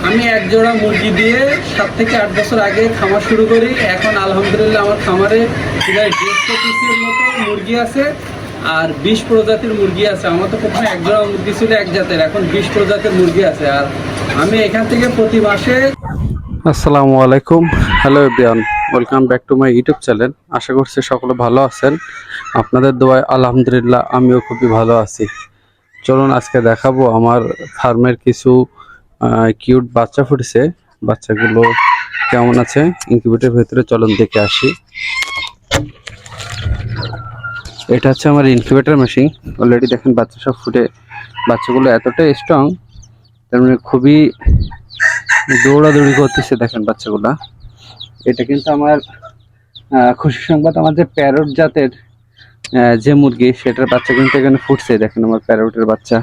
আমি এক জোড়া মুরগি দিয়ে 7 থেকে 8 বছর আগে খামার শুরু করি। এখন আলহামদুলিল্লাহ আমার খামারে প্রায় 150 পিসের মতো মুরগি আছে আর 20 প্রজাতির মুরগি আছে। আমার তো প্রথমে এক জোড়া মুরগি ছিল এক জাতের, এখন 20 প্রজাতির মুরগি আছে। আর আমি এখান থেকে প্রতি মাসে। আসসালামু আলাইকুম, hello everyone, welcome back to my YouTube channel. আশা করছি সকলে ভালো আছেন। আপনাদের দোয়ায় আলহামদুলিল্লাহ আমিও খুবই ভালো আছি। চলুন আজকে দেখাবো আমার ফার্মের কিছু কিউট বাচ্চা ফুটেছে। বাচ্চাগুলো কেমন আছে ইনকিউবেটরের ভেতরে, চলুন দেখে আসি। এটা হচ্ছে আমার ইনকিউবেটর মেশিন। অলরেডি দেখেন বাচ্চা সব ফুটে, বাচ্চাগুলো এতটাই স্ট্রং, তার মানে খুবই দৌড়াদৌড়ি করতেছে। দেখেন বাচ্চাগুলা। এটা কিন্তু আমার খুশি সংবাদ, আমার যে প্যারট জাতের যে মুরগি সেটার বাচ্চা কিন্তু এখানে ফুটছে। দেখেন আমার প্যারটের বাচ্চা।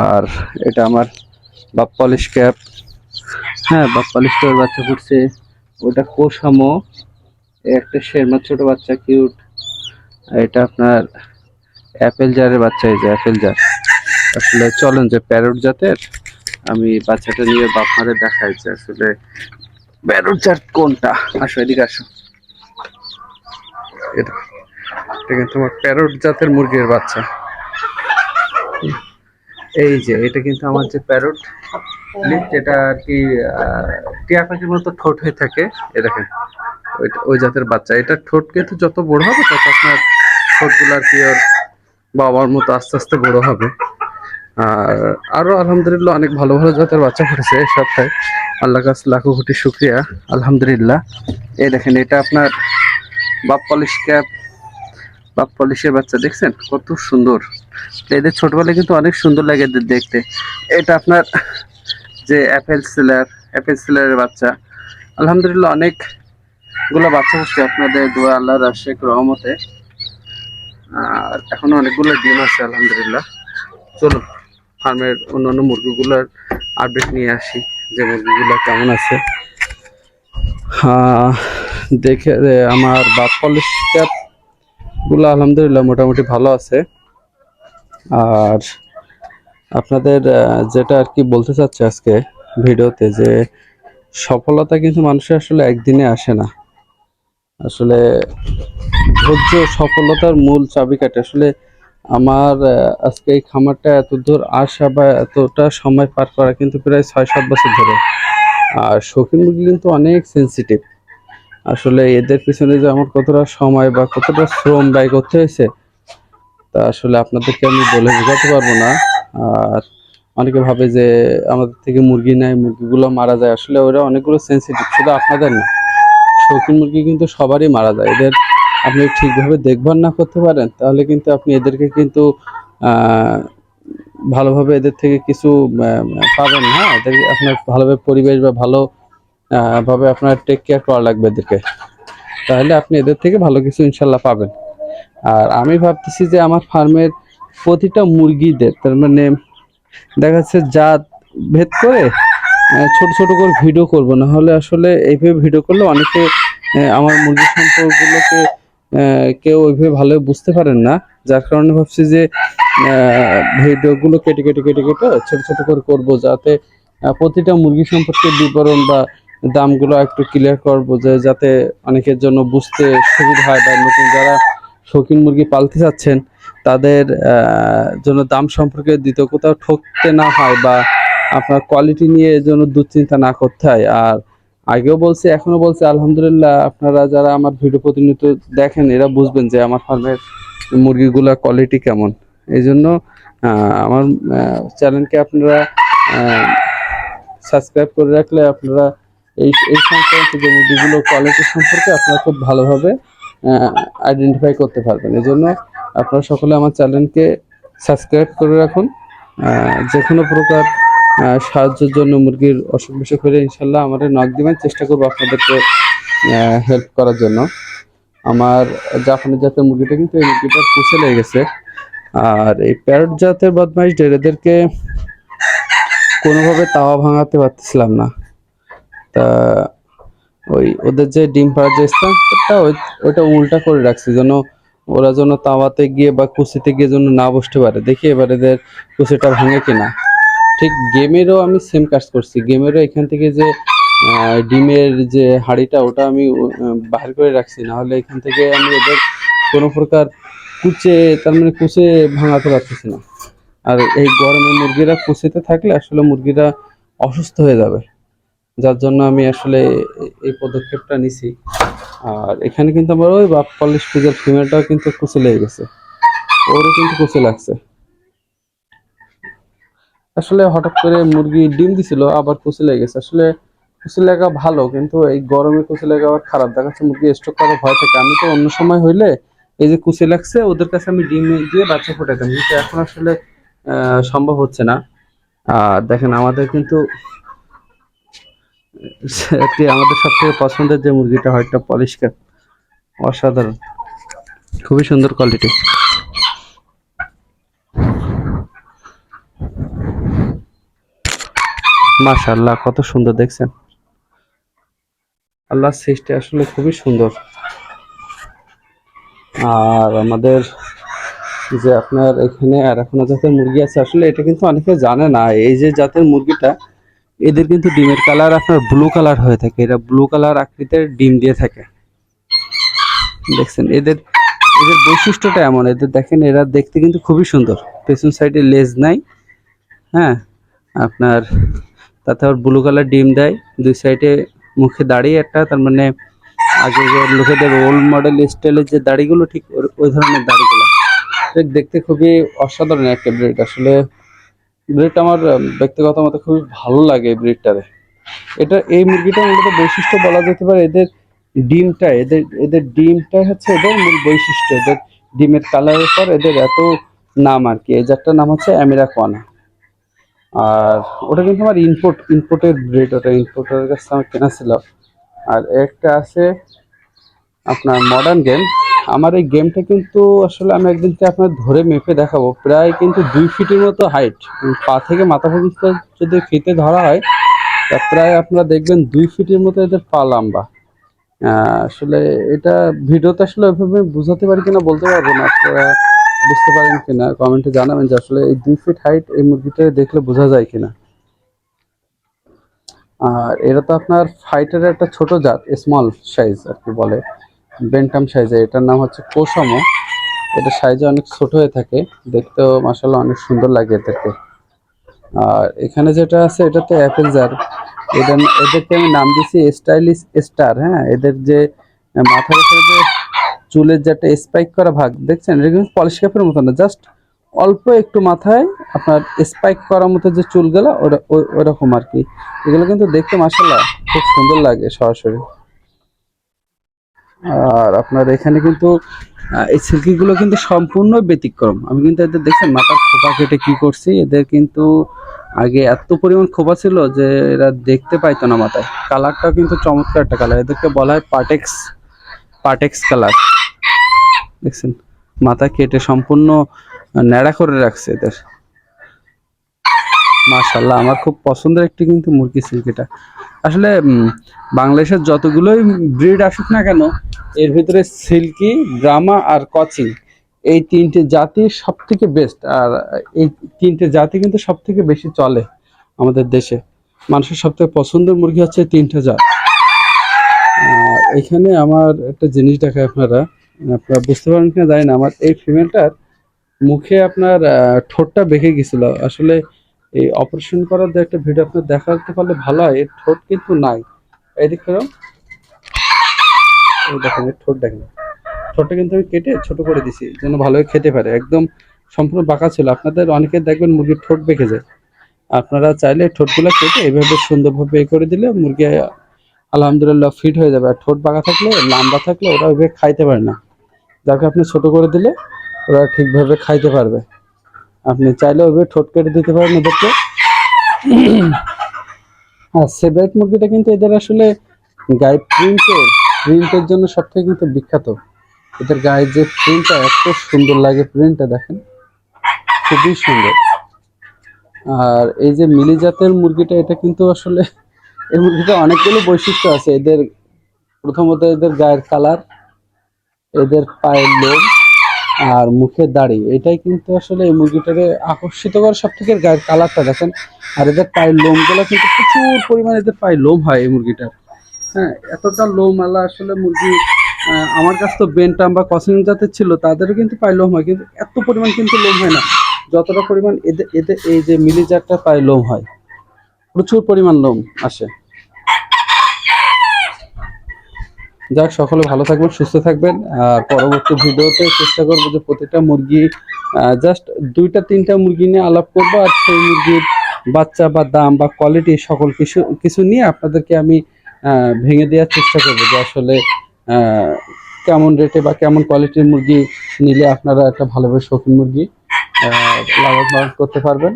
আর এটা আমার বাপ পলিশ ক্যাপ, হ্যাঁ বাপ পলিশ ক্যাপের বাচ্চা ফুটছে। ওটা কোষামো, একটা শেরমার ছোট বাচ্চা কিউট। এটা আপনার অ্যাপেল জারের বাচ্চা, এই যে অ্যাপেল জার। আসলে চলেন যে প্যারট জাতের আমি বাচ্চাটা নিয়ে বাপ মারে দেখাই যে আসলে প্যারট জাত কোনটা। আসো এদিকে আসো। এটা কিন্তু আমার প্যারট জাতের মুরগির বাচ্চা। এই যে এটা কিন্তু আমার যে প্যারট, যেটা আর কি টিয়া পাখির মতো ঠোঁট হয়ে থাকে, এ দেখেন ওই জাতের বাচ্চা। এটা ঠোঁট কিন্তু যত বড় হবে তত আপনার ঠোঁটগুলো আর কি ওর বাবার মতো আস্তে আস্তে বড় হবে। আর আরো আলহামদুলিল্লাহ অনেক ভালো ভালো জাতের বাচ্চা ফুটেছে এই সপ্তাহে। আল্লাহ কাছে লাখো কোটি শুক্রিয়া, আলহামদুলিল্লাহ। এই দেখেন এটা আপনার বাপ পলিশ ক্যাপ, বাপ পলিশের বাচ্চা। দেখছেন কত সুন্দর। এদের ছোটবেলায় কিন্তু অনেক সুন্দর লাগে এদের দেখতে। এটা আপনার যে অ্যাপেল সেলারের বাচ্চা। আলহামদুলিল্লাহ অনেকগুলো বাচ্চা হচ্ছে আপনাদের দোয়া, আল্লাহর আশিক রহমতে। আর এখনো অনেকগুলো ডিম আছে আলহামদুলিল্লাহ। চলুন ফার্মের অন্যান্য মুরগিগুলোর আপডেট নিয়ে আসি, যে মুরগিগুলো কেমন আছে। দেখে আমার বাপ পলিশ ক্যাপ গুলো আলহামদুলিল্লাহ মোটামুটি ভালো আছে। আর আপনাদের যেটা আর কি বলতে চাচ্ছি আজকে ভিডিওতে, যে সফলতা কিন্তু মানুষের আসলে একদিনে আসে না। আসলে ধৈর্য সফলতার মূল চাবিকাঠি। আসলে আমার আজকে এই খামারটা এত দূর আসা বা এতটা সময় পার করা কিন্তু প্রায় 6-7 বছর ধরে। আর শৌখিন মুরগি কিন্তু অনেক সেন্সিটিভ। আসলে এদের পিছনে যে আমার কতটা সময় বা কতটা শ্রম ব্যয় করতে হয়েছে তা আসলে আপনাদেরকে আমি বলে বোঝাতে পারবো না। আর অনেকে ভাবে যে আমাদের থেকে মুরগি নেয়, মুরগিগুলো মারা যায়। আসলে ওরা অনেকগুলো সেন্সিটিভ, শুধু আপনাদের না, শৌখিন মুরগি কিন্তু সবারই মারা যায়। এদের আপনি ঠিকভাবে দেখভাল না করতে পারেন তাহলে কিন্তু আপনি এদেরকে কিন্তু ভালোভাবে এদের থেকে কিছু পাবেন না। এদের আপনার ভালোভাবে পরিবেশ বা ভালো ভাবে আপনার টেক কেয়ার করা লাগবে এদেরকে, তাহলে আপনি এদের থেকে ভালো কিছু ইনশাল্লাহ পাবেন। আর আমি ভাবতেছি যে আমার ফার্মের প্রতিটা মুরগিদের, তার মানে দেখা যাচ্ছে জাত ভেদ করে ছোট ছোট করে ভিডিও করব। না হলে আসলে এইভাবে ভিডিও করলে অনেকে আমার মুরগি সম্পর্কগুলোকে কেউ ওইভাবে ভালো বুঝতে পারেন না। যার কারণে ভাবছি যে ভিডিওগুলো কেটে কেটে কেটে কেটে ছোট ছোট করে করবো, যাতে প্রতিটা মুরগি সম্পর্কে বিবরণ বা দামগুলো একটু ক্লিয়ার করবো, যে যাতে অনেকের জন্য বুঝতে সুবিধা হয়, বা নতুন যারা শৌখিন মুরগি পালতে চাচ্ছেন তাদের জন্য দাম সম্পর্কে দ্বিতীয় কোথাও ঠকতে না হয়, বা আপনার কোয়ালিটি নিয়ে জন্য দুশ্চিন্তা না করতে হয়। আর আগেও বলছি এখনো বলছি, আলহামদুলিল্লাহ আপনারা যারা আমার ভিডিও প্রতিনিয়ত দেখেন এরা বুঝবেন যে আমার ফার্মের মুরগিগুলার কোয়ালিটি কেমন। এই জন্য আমার চ্যানেলকে আপনারা সাবস্ক্রাইব করে রাখলে আপনারা এই সংক্রান্ত যে মুরগিগুলো কোয়ালিটি সম্পর্কে আপনারা খুব ভালোভাবে আইডেন্টিফাই করতে পারবেন। এই জন্য আপনারা সকলে আমার চ্যানেলকে সাবস্ক্রাইব করে রাখুন। যে কোনো প্রকার সাহায্যের জন্য, মুরগির অসুখ বিসুখ হলে ইনশাল্লাহ আমাদের নক দিবেন, চেষ্টা করবো আপনাদেরকে হেল্প করার জন্য। আমার জাপানি জাতের মুরগিটা কিন্তু এই মুরগিটা পুষে লেগে গেছে। আর এই প্যারট জাতের বদমাইশদের এদেরকে কোনোভাবে তাওয়া ভাঙাতে পারতেছিলাম না। তা ওদের যে ডিম পাড়ার যে স্থানটা ওইটা উল্টা করে রাখছি, যেন ওরা যেন তাওয়াতে গিয়ে বা কুচিতে গিয়ে যেন না বসতে পারে। দেখি এবার এদের কুচিটা ভাঙে কিনা। ঠিক গেমেরও আমি সেম কাজ করছি। গেমেরও এখান থেকে যে ডিমের যে হাঁড়িটা ওটা আমি বাহির করে রাখছি, না হলে এখান থেকে আমি এদের কোনো প্রকার কুচে, তার মানে কুচে ভাঙাতে পারতেছি না। আর এই গরমে মুরগিরা কুচিতে থাকলে আসলে মুরগিরা অসুস্থ হয়ে যাবে, যার জন্য আমি আসলে এই পদক্ষেপটা নিছি। আর এখানে কিন্তু আমার ওই বাপ পলিশ ফিজের ফিমেলটাও কিন্তু কুচে লেগে গেছে, ওরও কিন্তু কুচে লাগছে। আসলে হঠাৎ করে মুরগি ডিম দিছিল, আবার কুচি লেগে গেছে। আসলে কুচি লাগা ভালো, কিন্তু এই গরমে কুচি লাগা আবার খারাপ। দেখা যাচ্ছে মুরগি স্ট্রোক করার ভয় থাকে। আমি তো অন্য সময় হইলে এই যে কুচি লাগছে ওদের কাছে আমি ডিম দিয়ে বাচ্চা ফোটাতাম, কিন্তু এখন আসলে সম্ভব হচ্ছে না। আর দেখেন আমাদের কিন্তু আমাদের সব থেকে পছন্দের যে মুরগিটা হয় একটা পলিশ ক্যাপ, অসাধারণ, খুবই সুন্দর কোয়ালিটি। মাশাআল্লাহ, কত সুন্দর দেখছেন। আল্লাহর সৃষ্টি আসলে খুবই সুন্দর। আর আমাদের যে আপনার এখানে আরাকানা জাতের মুরগি আছে, আসলে এটা কিন্তু অনেকে জানে না। এই যে জাতের মুরগিটা, এদের কিন্তু ডিমের কালার আপনার ব্লু কালার হয়ে থাকে। এরা ব্লু কালার আকৃতির ডিম দিয়ে থাকে, দেখছেন। এদের এদের বৈশিষ্ট্যটা এমন, এদের দেখেন এরা দেখতে কিন্তু খুবই সুন্দর। পেছন সাইডে লেজ নাই, হ্যাঁ আপনার, তাতে আবার ব্লু কালার ডিম দেয়। দুই সাইডে মুখে দাড়ি একটা, তার মানে আগেকার লোকেদের ওল্ড মডেল স্টাইলের যে দাড়িগুলো, ঠিক ওই ধরনের দাড়িগুলো। দেখতে খুবই অসাধারণ একটা ব্রিড। আসলে ব্রিডটা আমার ব্যক্তিগত মতে খুবই ভালো লাগে এই ব্রিডটারে। এটা এই মুরগিটার মূলত বৈশিষ্ট্য বলা যেতে পারে এদের ডিমটা, এদের এদের ডিমটা হচ্ছে এদের মূল বৈশিষ্ট্য। এদের ডিমের কালারের পর এদের এত নাম আর কি। এই জাতটার নাম হচ্ছে আমিরাকোয়ানা। আর ওটা কিন্তু আমার ইম্পোর্টেড ব্রিড, ওটা ইম্পোর্টারের কাছে আমার কেনা ছিল। আর একটা আছে আপনার মডার্ন গেম। আমার এই গেমটা কিন্তু আসলে আমি একদিনকে আপনার ধরে মেপে দেখাবো, প্রায় কিন্তু 2 ফিটের মতো হাইট। পা থেকে মাথা পর্যন্ত যদি ফিতে ধরা হয়, তা প্রায় আপনারা দেখবেন 2 ফিটের মতো এদের পা লম্বা। আসলে এটা ভিডিওতে আসলে ওইভাবে বোঝাতে পারি কিনা বলতে পারবো না, আপনারা বুঝতে পারেন কিনা কমেন্টে জানাবেন যে আসলে এই 2 ফিট হাইট এই মুরগিটা দেখলে বোঝা যায় কিনা। আর এরা তো আপনার ফাইটারের একটা ছোট জাত, স্মল সাইজ আর কি বলে, বেন্টাম সাইজে। এটার নাম হচ্ছে কোসামো। এটা সাইজে অনেক ছোট হয়ে থাকে, দেখতেও মাশাআল্লাহ অনেক সুন্দর লাগে এদেরকে। আর এখানে যেটা আছে এটা তো অ্যাপেলজার। এদেরকে আমি নাম দিয়েছি স্টাইলিশ স্টার। হ্যাঁ, এদের যে মাথার উপরে যে চুলের যে একটা স্পাইক করা ভাগ দেখছেন, এটা কিন্তু পলিশ ক্যাপের মতো না, জাস্ট অল্প একটু মাথায় আপনার স্পাইক করার মতো যে চুলগুলো, ওরকম আর কি। এগুলো কিন্তু দেখতে মাশাআল্লাহ খুব সুন্দর লাগে সরাসরি। আর আপনার এখানে কিন্তু এই সিল্কিগুলো কিন্তু সম্পূর্ণ ব্যতিক্রম। আমি কিন্তু এদের দেখছেন মাথার খোপা কেটে কি করছি। এদের কিন্তু আগে এত পরিমাণ খোপা ছিল যে এরা দেখতে পাইতো না মাথায়। কালারটাও কিন্তু চমৎকার একটা কালার, এদেরকে বলা হয় পাটেক্স, পাটেক্স কালার। দেখছেন মাথা কেটে সম্পূর্ণ ন্যাড়া করে রাখছে এদের। মাশাআল্লাহ, আমার খুব পছন্দের একটি কিন্তু মুরগি সিল্কিটা। আসলে বাংলাদেশের যতগুলোই ব্রিড আসুক না কেন, এর ভিতরে সিল্কি, ব্রাহ্মা আর কচিন, এই তিনটে জাতি সব থেকে বেস্ট। আর এই তিনটে জাতি কিন্তু সব থেকে বেশি চলে আমাদের দেশে। মানুষের সব থেকে পছন্দের মুরগি হচ্ছে তিনটে জাত। এখানে আমার একটা জিনিস দেখায়, আপনারা আপনারা বুঝতে পারেন কিনা জানি না, আমার এই ফিমেলটার মুখে আপনার ঠোঁটটা বেঁকে গেছিল। আসলে এই অপারেশন করার যে একটা ভিডিও আপনার দেখাতে পারলে ভালো হয়। এর ঠোঁট কিন্তু নাই, এদিক ফেরো, এই দেখেন এর ঠোঁট দেখেন। ঠোঁটটা কিন্তু আমি কেটে ছোট করে দিছি যেন ভালোভাবে খেতে পারে। একদম সম্পূর্ণ বাঁকা ছিল। আপনাদের অনেকে দেখবেন মুরগির ঠোঁট বেঁকে যায়, আপনারা চাইলে ঠোঁটগুলো কেটে এইভাবে সুন্দরভাবে করে দিলে মুরগি আলহামদুলিল্লাহ ফিট হয়ে যাবে। আর ঠোঁট বাঁকা থাকলে, লম্বা থাকলে ওরা ওইভাবে খাইতে পারে না, যাকে আপনি ছোট করে দিলে ওরা ঠিকভাবে খাইতে পারবে। আপনি চাইলে ওইভাবে ঠোঁট কেটে দিতে পারেন ওদেরকে। হ্যাঁ, সেব্রাইট মুরগিটা কিন্তু এদের আসলে গায়ে প্রিন্টের জন্য সবথেকে কিন্তু বিখ্যাত। এদের গায়ে যে প্রিন্টটা এত সুন্দর লাগে, প্রিন্টটা দেখেন খুবই সুন্দর। আর এই যে মিলি জাতের মুরগিটা, এটা কিন্তু আসলে এই মুরগিটা অনেকগুলো বৈশিষ্ট্য আছে এদের। প্রথমত এদের গায়ের কালার, এদের পায়ের লোম, আর মুখের দাড়ি, এটাই কিন্তু আসলে এই মুরগিটাকে আকর্ষিত করে। সব থেকে গায়ের কালারটা দেখেন, আর এদের পায়ের লোমগুলো কিন্তু প্রচুর পরিমাণে এদের পায়ে লোম হয় এই মুরগিটার। হ্যাঁ, এতটা লোম আলা আসলে মুরগি, আমার কাছে তো বেন্টাম বা কচিন জাতের ছিল, তাদেরও কিন্তু পায়ে লোম হয়, কিন্তু এত পরিমাণ কিন্তু লোম হয় না যতটা পরিমাণ এদের এদের এই যে মিলি জাতটা পায়ে লোম হয়, প্রচুর পরিমাণ লোম আসে। যাক, সকলে ভালো থাকবেন, সুস্থ থাকবেন। আর পরবর্তী ভিডিওতে চেষ্টা করবো যে প্রতিটা মুরগি, জাস্ট 2-3টা মুরগি নিয়ে আলাপ করবো, আর সেই মুরগির বাচ্চা বা দাম বা কোয়ালিটি সকল কিছু কিছু নিয়ে আপনাদেরকে আমি ভেঙে দেওয়ার চেষ্টা করবো যে আসলে আহ, কেমন রেটে বা কেমন কোয়ালিটির মুরগি নিলে আপনারা একটা ভালোভাবে শৌখিন মুরগি লালন পালন করতে পারবেন।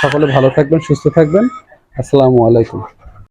সকলে ভালো থাকবেন, সুস্থ থাকবেন। আসসালামু আলাইকুম।